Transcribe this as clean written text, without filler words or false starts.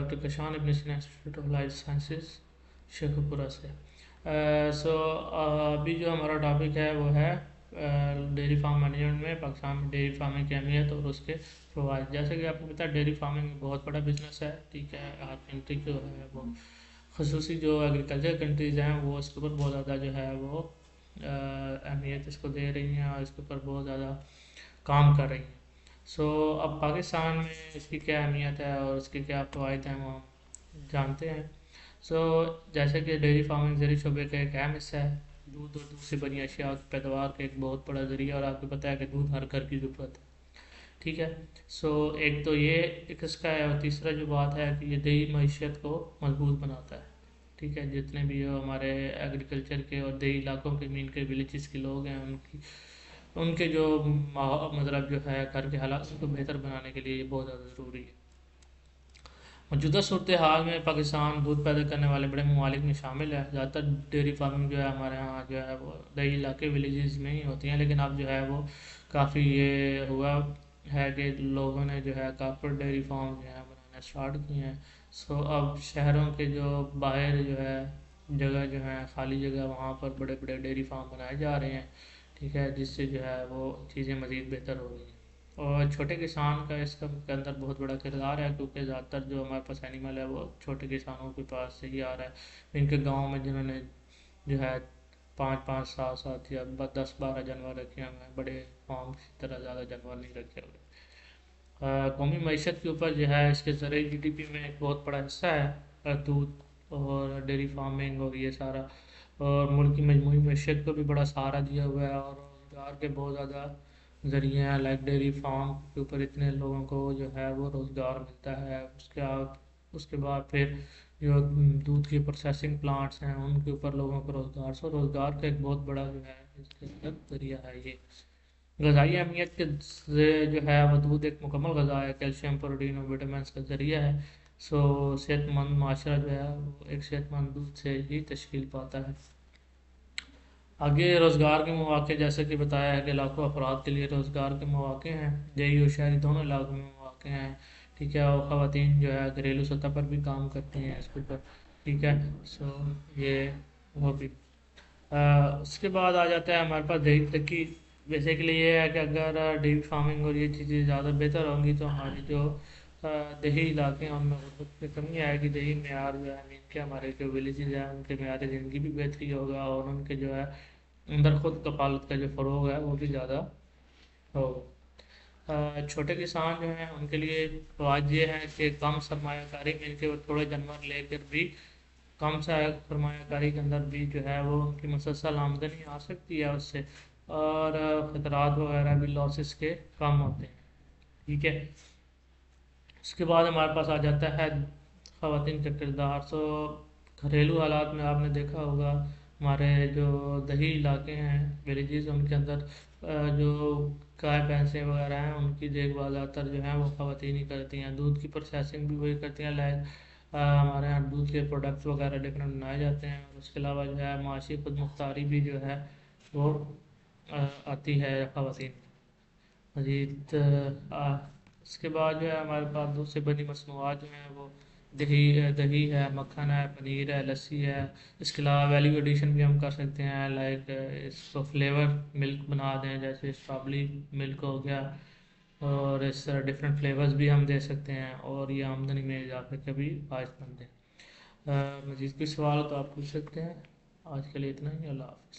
Doctor Kashan Ibn Sina institute of life sciences Sheikhupura سے۔ ابھی جو ہمارا ٹاپک ہے وہ ہے ڈیری فارم مینجمنٹ میں پاکستان میں ڈیری فارمنگ کی اہمیت اور اس کے فوائد۔ جیسے کہ آپ کو پتا ہے ڈیری فارمنگ بہت بڑا بزنس ہے، ٹھیک ہے۔ ہر کنٹری جو ہے وہ خصوصی جو ایگریکلچر کنٹریز ہیں وہ اس کے اوپر بہت زیادہ جو ہے وہ اہمیت اس کو دے رہی ہیں اور اس کے اوپر بہت زیادہ کام کر رہی ہیں۔ اب پاکستان میں اس کی کیا اہمیت ہے اور اس کے کیا فوائد ہیں وہ ہم جانتے ہیں۔ جیسے کہ ڈیری فارمنگ زرعی شعبے کا ایک اہم حصہ ہے، دودھ اور دودھ سے بنی اشیاء کی پیداوار کا ایک بہت بڑا ذریعہ، اور آپ کو پتہ ہے کہ دودھ ہر گھر کی ضرورت ہے، ٹھیک ہے۔ ایک تو یہ ایک اس کا ہے، اور تیسرا جو بات ہے کہ یہ دیہی معیشت کو مضبوط بناتا ہے، ٹھیک ہے۔ جتنے بھی ہمارے ایگریکلچر کے اور دیہی علاقوں کے مین کے ولیجز کے لوگ ہیں ان کے جو مطلب جو ہے گھر کے حالات کو بہتر بنانے کے لیے یہ بہت زیادہ ضروری ہے۔ موجودہ صورتحال میں پاکستان دودھ پیدا کرنے والے بڑے ممالک میں شامل ہے۔ زیادہ تر ڈیری فارمنگ جو ہے ہمارے ہاں جو ہے وہ دیہی علاقے ولیجز میں ہی ہوتی ہیں، لیکن اب جو ہے وہ کافی یہ ہوا ہے کہ لوگوں نے جو ہے کارپوریٹ ڈیری فارم جو ہے بنانا اسٹارٹ کیے ہیں۔ اب شہروں کے جو باہر جو ہے جگہ جو ہے خالی جگہ وہاں پر بڑے بڑے ڈیری فارم بنائے جا رہے ہیں، ٹھیک ہے، جس سے جو ہے وہ چیزیں مزید بہتر ہو رہی ہیں۔ اور چھوٹے کسان کا اس کے اندر بہت بڑا کردار ہے، کیونکہ زیادہ تر جو ہمارے پاس اینیمل ہے وہ چھوٹے کسانوں کے پاس سے ہی آ رہا ہے، ان کے گاؤں میں جنہوں نے جو ہے 5 7 یا 10 12 جانور رکھے ہوئے ہیں، بڑے فارم کی طرح زیادہ جانور نہیں رکھے ہوئے۔ قومی معیشت کے اوپر جو ہے اس کے زرعی GDP میں ایک بہت بڑا حصہ ہے دودھ اور ڈیری فارمنگ اور یہ سارا، اور ملک کی مجموعی معیشت کو بھی بڑا سہارا دیا ہوا ہے، اور روزگار کے بہت زیادہ ذریعے ہیں، لائک ڈیری فارم کے اوپر اتنے لوگوں کو جو ہے وہ روزگار ملتا ہے۔ اس کے بعد پھر جو دودھ کی پروسیسنگ پلانٹس ہیں ان کے اوپر لوگوں کو روزگار کا ایک بہت بڑا جو ہے اس کے اندر ذریعہ ہے۔ یہ غذائی اہمیت کے جو ہے وہ دودھ ایک مکمل غذا ہے، کیلشیم پروٹین اور وٹامنس کا ذریعہ ہے۔ صحت مند معاشرہ جو ہے وہ ایک صحت مند دودھ سے ہی تشکیل پاتا ہے۔ آگے روزگار کے مواقع، جیسے کہ بتایا ہے کہ لاکھوں افراد کے لیے روزگار کے مواقع ہیں، دیہی اور شہری دونوں علاقوں میں مواقع ہیں، ٹھیک ہے۔ اور خواتین جو ہے گھریلو سطح پر بھی کام کرتی ہیں اس کے اوپر، ٹھیک ہے۔ یہ وہ بھی اس کے بعد آ جاتا ہے ہمارے پاس دیہی ترقی۔ بیسیکلی یہ ہے کہ اگر ڈیری فارمنگ اور یہ چیزیں زیادہ بہتر ہوں گی تو ہماری جو دیہی علاقے ہیں ان میں غربت میں کمی آئے گی، دیہی معیار جو ہے کہ ہمارے جو ولیجز ہیں ان کے معیار زندگی بھی بہتری ہوگا، اور ان کے جو ہے اندر خود کفالت کا جو فروغ ہے وہ بھی زیادہ ہوگا۔ چھوٹے کسان جو ہیں ان کے لیے فوائد یہ ہے کہ کم سرمایہ کاری میں ان کے تھوڑے جانور لے کر بھی کم سرمایہ کاری کے اندر بھی جو ہے وہ ان کی مسلسل آمدنی آ سکتی ہے اس سے، اور خطرات وغیرہ بھی لاسز کے کم ہوتے ہیں، ٹھیک ہے۔ اس کے بعد ہمارے پاس آ جاتا ہے خواتین کا کردار۔ گھریلو حالات میں آپ نے دیکھا ہوگا ہمارے جو دیہی علاقے ہیں ولیجز، ان کے اندر جو گائے بھینسیں وغیرہ ہیں ان کی دیکھ بھال زیادہ تر جو ہے وہ خواتین ہی کرتی ہیں، دودھ کی پروسیسنگ بھی وہی کرتی ہیں، ہمارے یہاں دودھ کے پروڈکٹس وغیرہ ڈفرینٹ بنائے جاتے ہیں، اور اس کے علاوہ جو ہے معاشی خود مختاری بھی جو ہے وہ آتی ہے خواتین مزید۔ اس کے بعد جو ہے ہمارے پاس دودھ سے بنی مصنوعات جو ہیں وہ دہی ہے، مکھن ہے، پنیر ہے، لسی ہے۔ اس کے علاوہ ویلیو ایڈیشن بھی ہم کر سکتے ہیں، لائک اس کو فلیور ملک بنا دیں، جیسے اسٹرابلی ملک ہو گیا، اور اس طرح ڈفرینٹ فلیورز بھی ہم دے سکتے ہیں، اور یہ آمدنی میں اضافے کا بھی باعث بنتے ہیں۔ مزید کوئی سوال تو آپ پوچھ سکتے ہیں۔ آج کے لیے اتنا ہی، اللہ حافظ۔